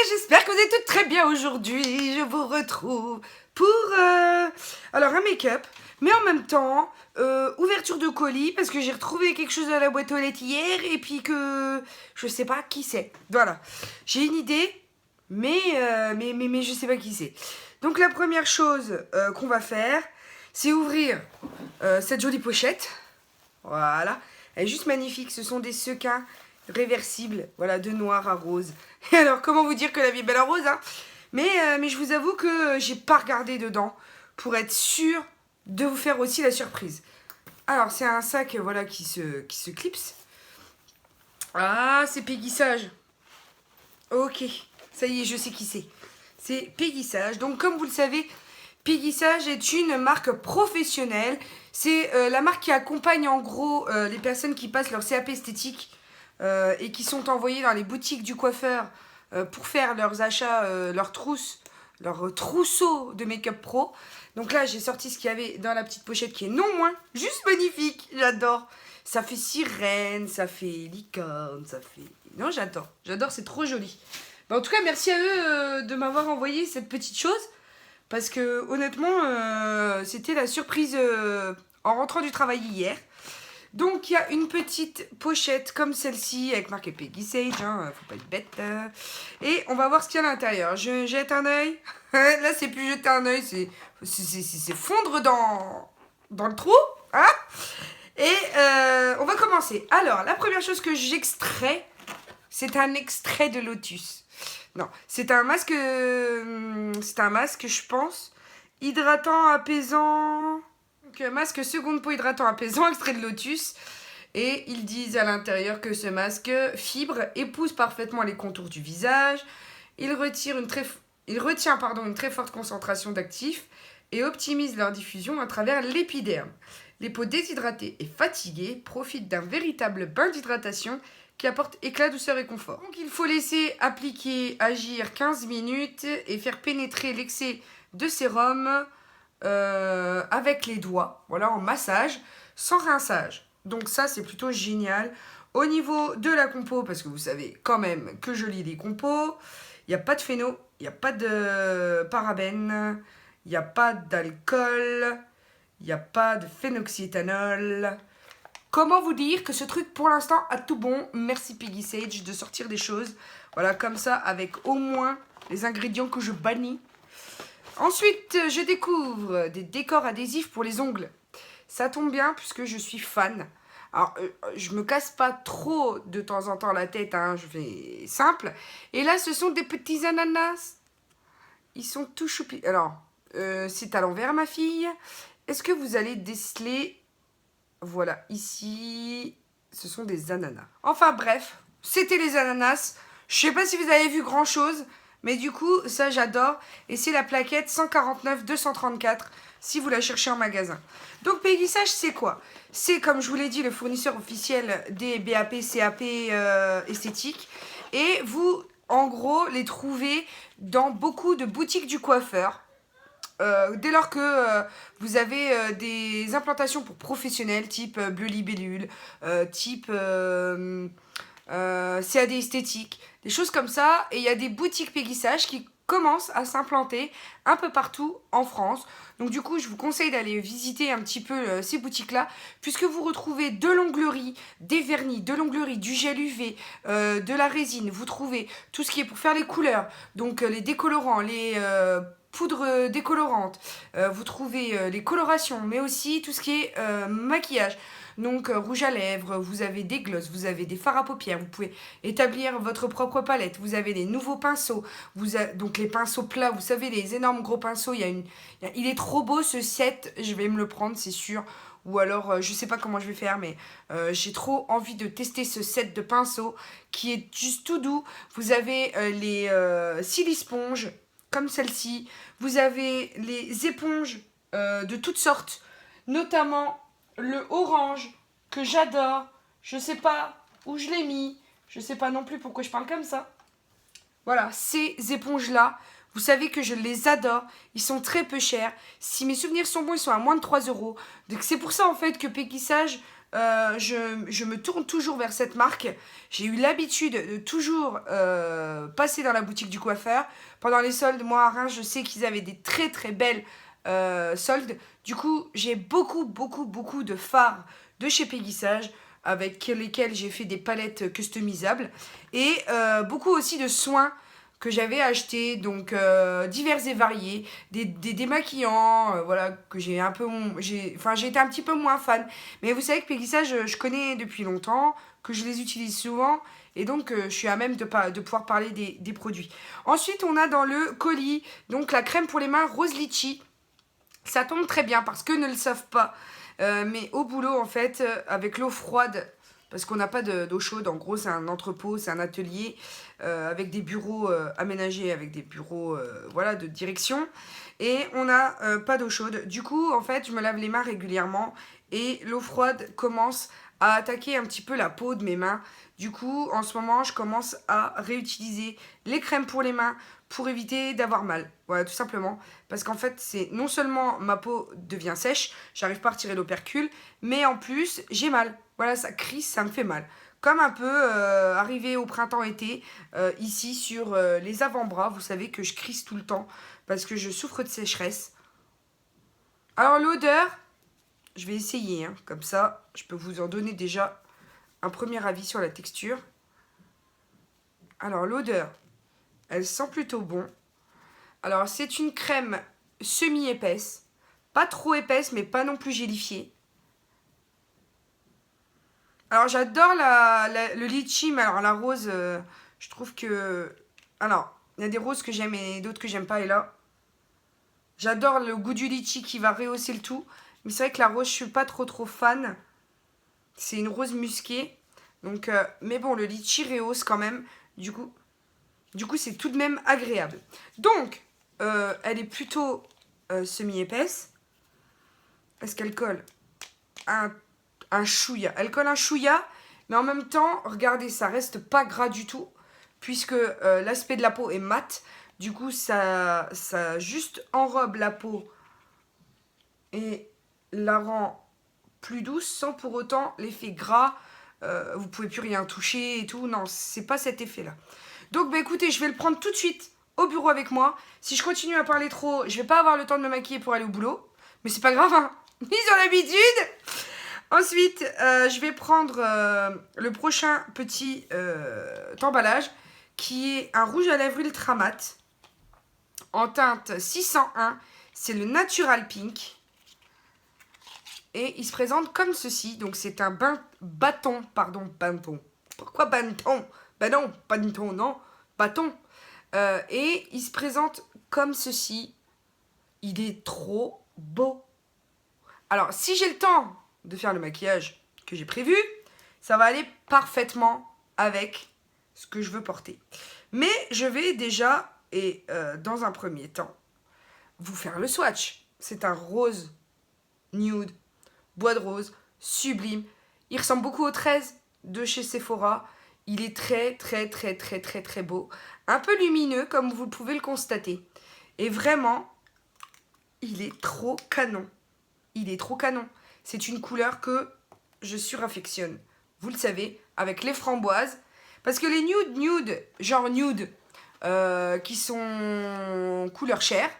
j'espère que vous êtes toutes très bien aujourd'hui. Je vous retrouve pour alors un make-up, mais en même temps ouverture de colis parce que j'ai retrouvé quelque chose dans la boîte aux lettres hier et puis que je sais pas qui c'est. Voilà, j'ai une idée, mais je sais pas qui c'est. Donc la première chose qu'on va faire, c'est ouvrir cette jolie pochette. Voilà, elle est juste magnifique. Ce sont des sequins réversibles, voilà, de noir à rose. Et alors, comment vous dire que la vie est belle en rose, hein, mais je vous avoue que j'ai pas regardé dedans pour être sûre de vous faire aussi la surprise. Alors, c'est un sac, voilà, qui se clipse. Ah, c'est Peggy Sage. Ok, ça y est, je sais qui c'est. C'est Peggy Sage. Donc, comme vous le savez, Peggy Sage est une marque professionnelle. C'est la marque qui accompagne en gros les personnes qui passent leur CAP esthétique et qui sont envoyées dans les boutiques du coiffeur pour faire leurs achats, leurs trousses, leur trousseau de make-up pro. Donc là, j'ai sorti ce qu'il y avait dans la petite pochette qui est non moins juste magnifique. J'adore. Ça fait sirène, ça fait licorne, ça fait... Non, j'adore. J'adore, c'est trop joli. En tout cas, merci à eux de m'avoir envoyé cette petite chose. Parce que honnêtement, c'était la surprise en rentrant du travail hier. Donc il y a une petite pochette comme celle-ci avec marqué Peggy Sage, hein, faut pas être bête. Et on va voir ce qu'il y a à l'intérieur. Je jette un œil. Là c'est plus jeter un œil, c'est fondre dans le trou. Hein. Et on va commencer. Alors la première chose que j'extrais, c'est un extrait de lotus. Non, c'est un masque, je pense, hydratant, apaisant. Donc, masque seconde peau hydratant, apaisant, extrait de lotus. Et ils disent à l'intérieur que ce masque fibre épouse parfaitement les contours du visage. Il retient une très forte concentration d'actifs et optimise leur diffusion à travers l'épiderme. Les peaux déshydratées et fatiguées profitent d'un véritable bain d'hydratation qui apporte éclat, douceur et confort. Donc il faut laisser appliquer, agir 15 minutes et faire pénétrer l'excès de sérum avec les doigts, voilà, en massage, sans rinçage. Donc ça, c'est plutôt génial. Au niveau de la compo, parce que vous savez quand même que je lis les compos, il n'y a pas de phéno, il n'y a pas de parabènes, il n'y a pas d'alcool, il n'y a pas de phénoxyéthanol. Comment vous dire que ce truc, pour l'instant, a tout bon. Merci Peggy Sage de sortir des choses. Voilà, comme ça, avec au moins les ingrédients que je bannis. Ensuite, je découvre des décors adhésifs pour les ongles. Ça tombe bien puisque je suis fan. Alors, je me casse pas trop de temps en temps la tête, hein, je fais simple. Et là, ce sont des petits ananas. Ils sont tout choupis. Alors, c'est à l'envers, ma fille. Est-ce que vous allez déceler... Voilà, ici, ce sont des ananas. Enfin bref, c'était les ananas. Je sais pas si vous avez vu grand chose, mais du coup, ça j'adore. Et c'est la plaquette 149-234 si vous la cherchez en magasin. Donc Peggy Sage, c'est quoi? C'est, comme je vous l'ai dit, le fournisseur officiel des BAP, CAP esthétiques. Et vous, en gros, les trouvez dans beaucoup de boutiques du coiffeur. Dès lors que vous avez des implantations pour professionnels, type Bleu Libellule, type CAD esthétique, des choses comme ça. Et il y a des boutiques Peggy Sage qui commencent à s'implanter un peu partout en France. Donc du coup, je vous conseille d'aller visiter un petit peu ces boutiques-là, puisque vous retrouvez de l'onglerie, des vernis, de l'onglerie, du gel UV, de la résine. Vous trouvez tout ce qui est pour faire les couleurs, donc les décolorants, les... poudre décolorante, vous trouvez les colorations, mais aussi tout ce qui est maquillage. Donc rouge à lèvres, vous avez des glosses, vous avez des fards à paupières, vous pouvez établir votre propre palette, vous avez les nouveaux pinceaux, donc les pinceaux plats, vous savez, les énormes gros pinceaux, il est trop beau ce set, je vais me le prendre, c'est sûr. Ou alors, je sais pas comment je vais faire, mais j'ai trop envie de tester ce set de pinceaux qui est juste tout doux. Vous avez les siliesponges, comme celle-ci. Vous avez les éponges de toutes sortes, notamment le orange que j'adore. Je sais pas où je l'ai mis, je sais pas non plus pourquoi je parle comme ça. Voilà, ces éponges-là, vous savez que je les adore. Ils sont très peu chers. Si mes souvenirs sont bons, ils sont à moins de 3 €. Donc c'est pour ça en fait que Peggy Sage je me tourne toujours vers cette marque. J'ai eu l'habitude de toujours passer dans la boutique du coiffeur. Pendant les soldes, moi à Reims, je sais qu'ils avaient des très très belles soldes. Du coup, j'ai beaucoup de fards de chez Peggy Sage avec lesquels j'ai fait des palettes customisables. Et beaucoup aussi de soins que j'avais acheté, donc divers et variés, des démaquillants, voilà, que j'ai un peu, j'ai été un petit peu moins fan. Mais vous savez que Peggy Sage, je connais depuis longtemps, que je les utilise souvent, et donc je suis à même de pouvoir parler des produits. Ensuite, on a dans le colis, donc la crème pour les mains rose litchi. Ça tombe très bien parce que ne le savent pas. Mais au boulot, en fait, avec l'eau froide, parce qu'on n'a pas d'eau chaude, en gros, c'est un entrepôt, c'est un atelier avec des bureaux aménagés, avec des bureaux voilà, de direction. Et on n'a pas d'eau chaude. Du coup, en fait, je me lave les mains régulièrement et l'eau froide commence à attaquer un petit peu la peau de mes mains. Du coup, en ce moment, je commence à réutiliser les crèmes pour les mains pour éviter d'avoir mal. Voilà, tout simplement. Parce qu'en fait, c'est non seulement ma peau devient sèche, j'arrive pas à retirer l'opercule, mais en plus, j'ai mal. Voilà, ça crisse, ça me fait mal. Comme un peu arrivé au printemps-été, ici sur les avant-bras, vous savez que je crisse tout le temps parce que je souffre de sécheresse. Alors l'odeur, je vais essayer, hein, comme ça, je peux vous en donner déjà un premier avis sur la texture. Alors l'odeur, elle sent plutôt bon. Alors c'est une crème semi-épaisse, pas trop épaisse mais pas non plus gélifiée. Alors j'adore le litchi, mais alors la rose, je trouve que... Alors, il y a des roses que j'aime et d'autres que j'aime pas, et là, j'adore le goût du litchi qui va rehausser le tout. Mais c'est vrai que la rose, je suis pas trop fan. C'est une rose musquée. Donc, mais bon, le litchi rehausse quand même. Du coup, c'est tout de même agréable. Donc, elle est plutôt semi-épaisse. Est-ce qu'elle colle un chouïa? Elle colle un chouïa, mais en même temps, regardez, ça reste pas gras du tout, puisque l'aspect de la peau est mat. Du coup, ça juste enrobe la peau et la rend plus douce sans pour autant l'effet gras. Vous pouvez plus rien toucher et tout. Non, c'est pas cet effet-là. Donc, bah, écoutez, je vais le prendre tout de suite au bureau avec moi. Si je continue à parler trop, je vais pas avoir le temps de me maquiller pour aller au boulot. Mais c'est pas grave, hein. Ils ont l'habitude. Ensuite, je vais prendre le prochain petit emballage qui est un rouge à lèvres ultra mat en teinte 601. C'est le Natural Pink. Et il se présente comme ceci. Donc c'est un bâton. Pourquoi bâton? Ben non, bâton, non. Bâton. Et il se présente comme ceci. Il est trop beau. Alors, si j'ai le temps de faire le maquillage que j'ai prévu, ça va aller parfaitement avec ce que je veux porter. Mais je vais déjà, et dans un premier temps, vous faire le swatch. C'est un rose nude, bois de rose, sublime. Il ressemble beaucoup au 13 de chez Sephora. Il est très beau. Un peu lumineux, comme vous pouvez le constater. Et vraiment, il est trop canon. Il est trop canon. C'est une couleur que je suraffectionne. Vous le savez, avec les framboises. Parce que les nude, genre nude, qui sont couleur chair,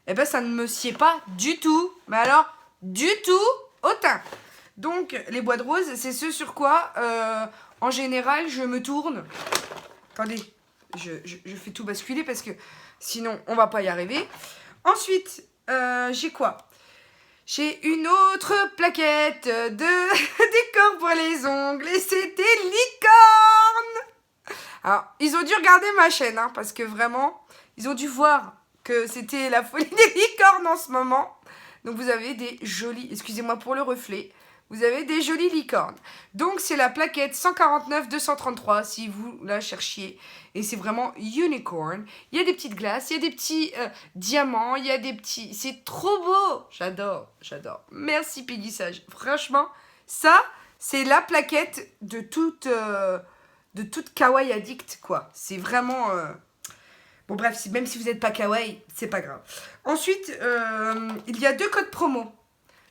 eh ben ça ne me sied pas du tout. Mais alors, du tout au teint. Donc, les bois de rose, c'est ce sur quoi, en général, je me tourne. Attendez, je fais tout basculer parce que sinon, on va pas y arriver. Ensuite, j'ai quoi? J'ai une autre plaquette de décor pour les ongles et c'était licorne. Alors, ils ont dû regarder ma chaîne, hein, parce que vraiment, ils ont dû voir que c'était la folie des licornes en ce moment. Donc vous avez des jolies, excusez-moi pour le reflet, vous avez des jolies licornes. Donc c'est la plaquette 149-233 si vous la cherchiez. Et c'est vraiment unicorn. Il y a des petites glaces, il y a des petits diamants, il y a des petits... C'est trop beau. J'adore. Merci Peggy Sage. Franchement, ça, c'est la plaquette de toute kawaii addict, quoi. C'est vraiment... Bon bref, même si vous n'êtes pas kawaii, c'est pas grave. Ensuite, il y a 2 codes promo.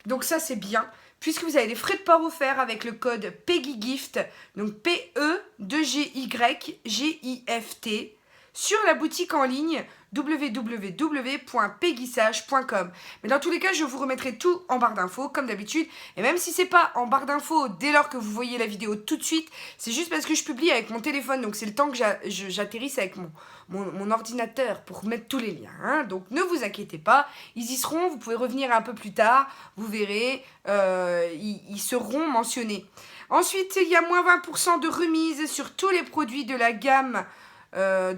Donc ça, c'est bien. puisque vous avez des frais de port offerts avec le code PEGGYGIFT, donc PEGYGIFT, sur la boutique en ligne www.peggysage.com. Mais dans tous les cas, je vous remettrai tout en barre d'infos, comme d'habitude. Et même si c'est pas en barre d'infos dès lors que vous voyez la vidéo tout de suite, c'est juste parce que je publie avec mon téléphone, donc c'est le temps que j'atterrisse avec mon ordinateur pour mettre tous les liens. Hein. Donc ne vous inquiétez pas, ils y seront, vous pouvez revenir un peu plus tard, vous verrez, ils seront mentionnés. Ensuite, il y a moins 20% de remise sur tous les produits de la gamme... je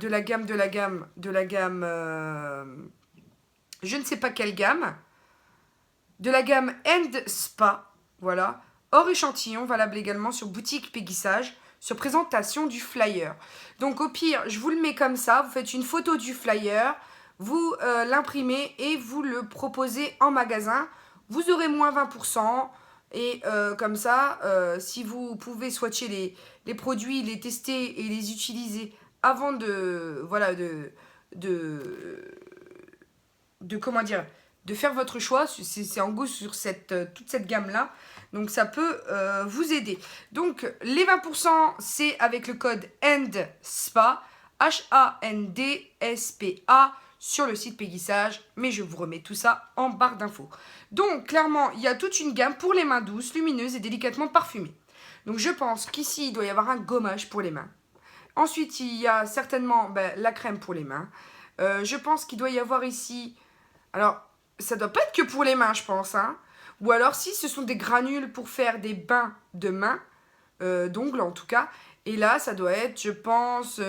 ne sais pas quelle gamme, de la gamme End Spa, voilà, hors échantillon, valable également sur boutique Péguissage, sur présentation du flyer. Donc au pire, je vous le mets comme ça, vous faites une photo du flyer, vous l'imprimez et vous le proposez en magasin, vous aurez moins 20%. Et comme ça, si vous pouvez swatcher les produits, les tester et les utiliser avant de comment dire, de faire votre choix, c'est en gros sur toute cette gamme là, donc ça peut vous aider. Donc les 20% c'est avec le code HANDSPA, HANDSPA, sur le site Péguissage, mais je vous remets tout ça en barre d'infos. Donc clairement il y a toute une gamme pour les mains douces, lumineuses et délicatement parfumées. Donc je pense qu'ici il doit y avoir un gommage pour les mains. Ensuite, il y a certainement la crème pour les mains. Je pense qu'il doit y avoir ici... Alors, ça doit pas être que pour les mains, je pense. Hein. Ou alors, si ce sont des granules pour faire des bains de mains, d'ongles en tout cas. Et là, ça doit être, je pense,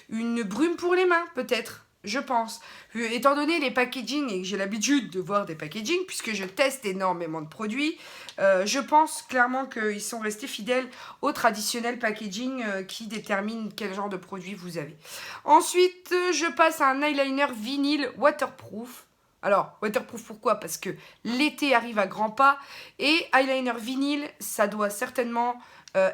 une brume pour les mains, peut-être. Je pense. Étant donné les packaging et que j'ai l'habitude de voir des packaging, puisque je teste énormément de produits, je pense clairement qu'ils sont restés fidèles au traditionnel packaging qui détermine quel genre de produit vous avez. Ensuite, je passe à un eyeliner vinyle waterproof. Alors, waterproof pourquoi? Parce que l'été arrive à grands pas. Et eyeliner vinyle, ça doit certainement...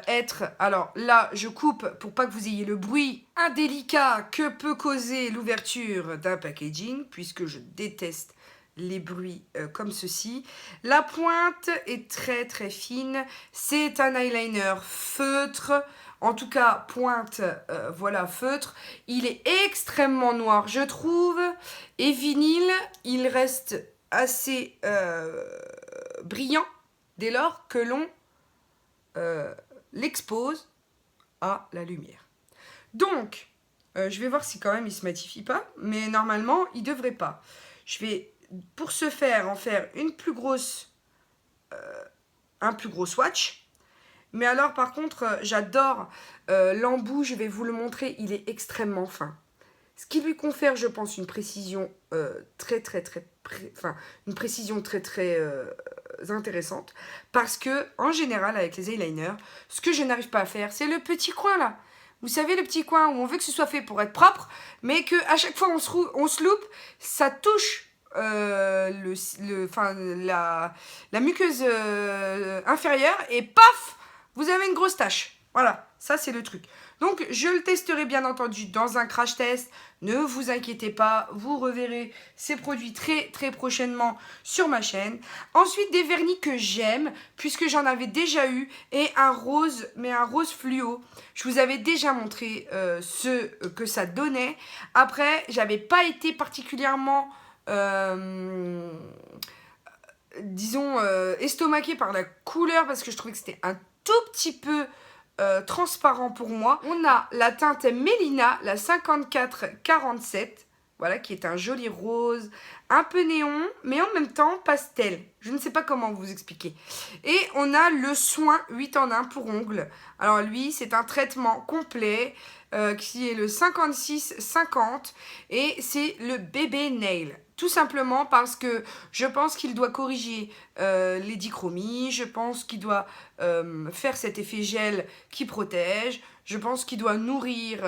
être, alors là je coupe pour pas que vous ayez le bruit indélicat que peut causer l'ouverture d'un packaging, puisque je déteste les bruits comme ceci. La pointe est très très fine, c'est un eyeliner feutre, en tout cas pointe, voilà, feutre. Il est extrêmement noir je trouve, et vinyle, il reste assez brillant dès lors que l'on l'expose à la lumière. Donc, je vais voir si quand même il ne se matifie pas, mais normalement, il ne devrait pas. Je vais, pour ce faire, en faire un plus gros swatch. Mais alors, par contre, j'adore l'embout, je vais vous le montrer, il est extrêmement fin. Ce qui lui confère, je pense, une précision très intéressante, parce que en général avec les eyeliners, ce que je n'arrive pas à faire, c'est le petit coin là. Vous savez, le petit coin où on veut que ce soit fait pour être propre, mais que à chaque fois on se loupe, ça touche la muqueuse inférieure et paf, vous avez une grosse tache. Voilà, ça c'est le truc. Donc je le testerai bien entendu dans un crash test. Ne vous inquiétez pas, vous reverrez ces produits très très prochainement sur ma chaîne. Ensuite, des vernis que j'aime, puisque j'en avais déjà eu, et un rose, mais un rose fluo. Je vous avais déjà montré ce que ça donnait. Après, j'avais pas été particulièrement... disons, estomaquée par la couleur, parce que je trouvais que c'était un tout petit peu transparent pour moi. On a la teinte Mélina, la 5447, voilà, qui est un joli rose, un peu néon, mais en même temps pastel. Je ne sais pas comment vous expliquer. Et on a le soin 8 en 1 pour ongles. Alors lui, c'est un traitement complet qui est le 56-50 et c'est le bébé nail. Tout simplement parce que je pense qu'il doit corriger les dichromies, je pense qu'il doit faire cet effet gel qui protège, je pense qu'il doit nourrir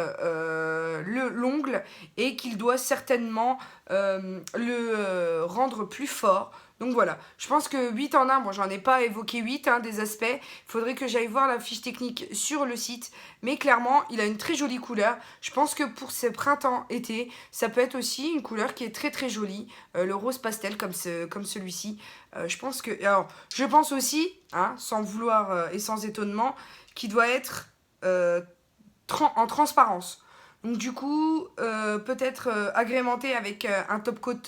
l'ongle et qu'il doit certainement le rendre plus fort. Donc voilà, je pense que 8 en 1, bon j'en ai pas évoqué 8 des aspects, il faudrait que j'aille voir la fiche technique sur le site, mais clairement il a une très jolie couleur, je pense que pour ce printemps-été, ça peut être aussi une couleur qui est très très jolie, le rose pastel comme celui-ci, je pense que, alors je pense aussi, sans vouloir et sans étonnement, qu'il doit être en transparence. Donc du coup, peut-être agrémenté avec un top coat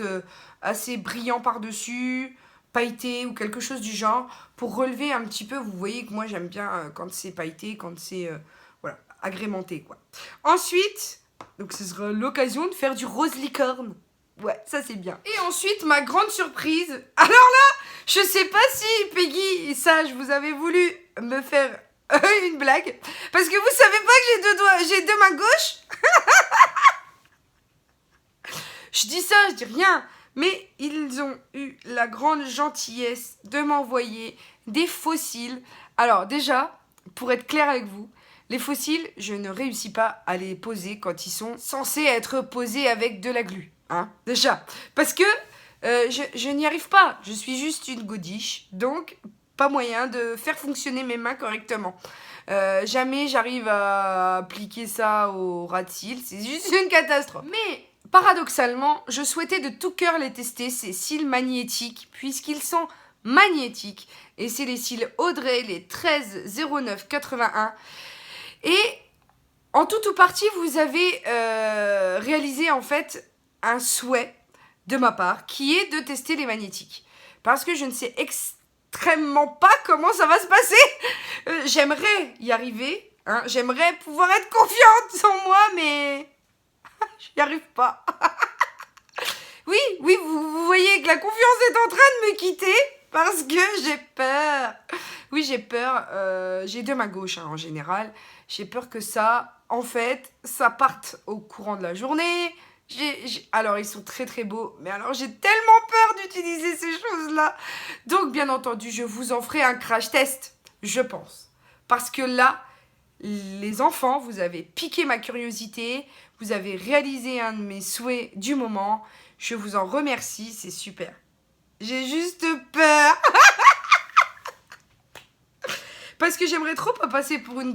assez brillant par-dessus, pailleté ou quelque chose du genre, pour relever un petit peu. Vous voyez que moi j'aime bien quand c'est pailleté, quand c'est voilà, agrémenté quoi. Ensuite, donc ce sera l'occasion de faire du rose licorne. Ouais, ça c'est bien. Et ensuite, ma grande surprise. Alors là, je sais pas si Peggy et Sage, vous avez voulu me faire une blague. Parce que vous savez pas que j'ai deux doigts, j'ai deux mains gauches. Je dis ça, je dis rien. Mais ils ont eu la grande gentillesse de m'envoyer des fossiles. Alors déjà, pour être clair avec vous, les fossiles, je ne réussis pas à les poser quand ils sont censés être posés avec de la glu. Déjà. Parce que je n'y arrive pas. Je suis juste une godiche. Donc, pas moyen de faire fonctionner mes mains correctement. Jamais j'arrive à appliquer ça au ras de cils. C'est juste une catastrophe. Mais paradoxalement, je souhaitais de tout cœur les tester, ces cils magnétiques, puisqu'ils sont magnétiques. Et c'est les cils Audrey, les 130981. Et en tout ou partie, vous avez réalisé en fait un souhait de ma part, qui est de tester les magnétiques. Parce que je ne sais extrêmement pas comment ça va se passer. J'aimerais y arriver, j'aimerais pouvoir être confiante en moi, mais je n'y arrive pas. Oui, vous voyez que la confiance est en train de me quitter parce que j'ai peur. Oui, j'ai peur. J'ai deux mains gauches en général. J'ai peur que ça, en fait, ça parte au courant de la journée. Alors, ils sont très très beaux, mais alors j'ai tellement peur d'utiliser ces choses-là. Donc, bien entendu, je vous en ferai un crash test, je pense. Parce que là, les enfants, vous avez piqué ma curiosité, vous avez réalisé un de mes souhaits du moment. Je vous en remercie, c'est super. J'ai juste peur. Parce que j'aimerais trop pas passer pour une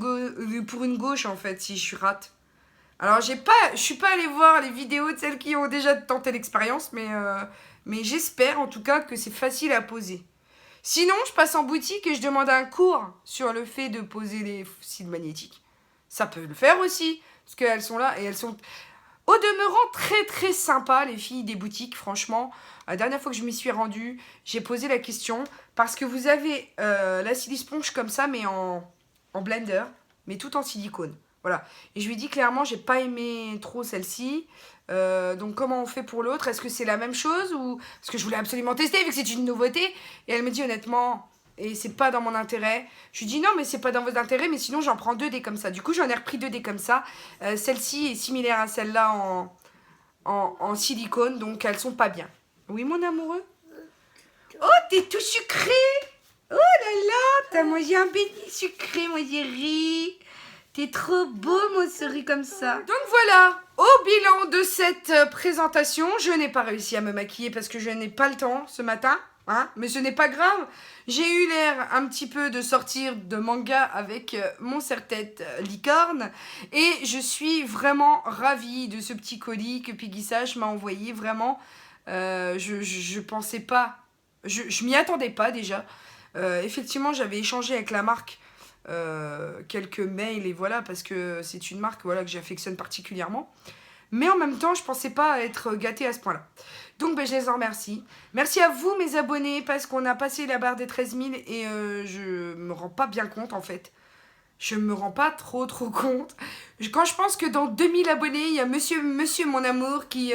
gauche, en fait, si je suis rate. Alors, je suis pas allée voir les vidéos de celles qui ont déjà tenté l'expérience, mais j'espère en tout cas que c'est facile à poser. Sinon, je passe en boutique et je demande un cours sur le fait de poser les cils magnétiques. Ça peut le faire aussi, parce qu'elles sont là et elles sont au demeurant très très sympas, les filles des boutiques, franchement. La dernière fois que je m'y suis rendue, j'ai posé la question, parce que vous avez la silice-ponche comme ça, mais en blender, mais tout en silicone. Voilà. Et je lui ai dit clairement, j'ai pas aimé trop celle-ci. Donc comment on fait pour l'autre? Est-ce que c'est la même chose ou... Parce que je voulais absolument tester vu que c'est une nouveauté. Et elle me dit honnêtement, et c'est pas dans mon intérêt. Je lui dis non mais c'est pas dans vos intérêts, mais sinon j'en prends 2 dés comme ça. Du coup j'en ai repris 2 dés comme ça. Celle-ci est similaire à celle-là en silicone, donc elles sont pas bien. Oui mon amoureux? Oh t'es tout sucré! Oh là là, t'as mangé un béni sucré mon chéri. T'es trop beau, mon souris, comme ça. Donc voilà, au bilan de cette présentation, je n'ai pas réussi à me maquiller parce que je n'ai pas le temps ce matin. Mais ce n'est pas grave. J'ai eu l'air un petit peu de sortir de manga avec mon serre-tête licorne. Et je suis ravie de ce petit colis que Peggy Sage m'a envoyé. Vraiment, je pensais pas... Je m'y attendais pas déjà. Effectivement, j'avais échangé avec la marque quelques mails et voilà, parce que c'est une marque voilà, que j'affectionne particulièrement. Mais en même temps, je pensais pas être gâtée à ce point-là. Donc, je les en remercie. Merci à vous, mes abonnés, parce qu'on a passé la barre des 13 000 et je me rends pas bien compte, en fait. Je me rends pas trop compte. Quand je pense que dans 2000 abonnés, il y a monsieur mon amour qui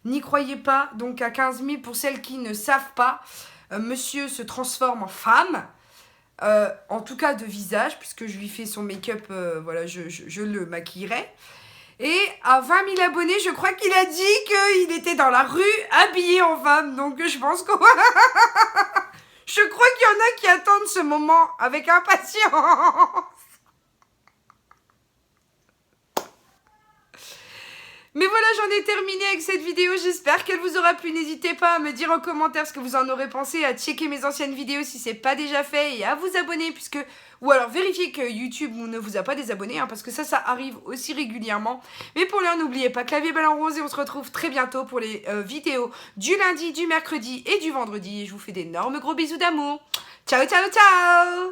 n'y croyait pas. Donc, à 15 000, pour celles qui ne savent pas, monsieur se transforme en femme. En tout cas de visage, puisque je lui fais son make-up, voilà, je le maquillerai. Et à 20 000 abonnés, je crois qu'il a dit qu'il était dans la rue habillé en femme. Donc je pense que... je crois qu'il y en a qui attendent ce moment avec impatience. Mais voilà, j'en ai terminé avec cette vidéo, j'espère qu'elle vous aura plu. N'hésitez pas à me dire en commentaire ce que vous en aurez pensé, à checker mes anciennes vidéos si c'est pas déjà fait et à vous abonner puisque... Ou alors vérifiez que YouTube ne vous a pas désabonné parce que ça arrive aussi régulièrement. Mais pour l'heure, n'oubliez pas que la vie est belle en rose et on se retrouve très bientôt pour les vidéos du lundi, du mercredi et du vendredi. Et je vous fais d'énormes gros bisous d'amour. Ciao, ciao, ciao!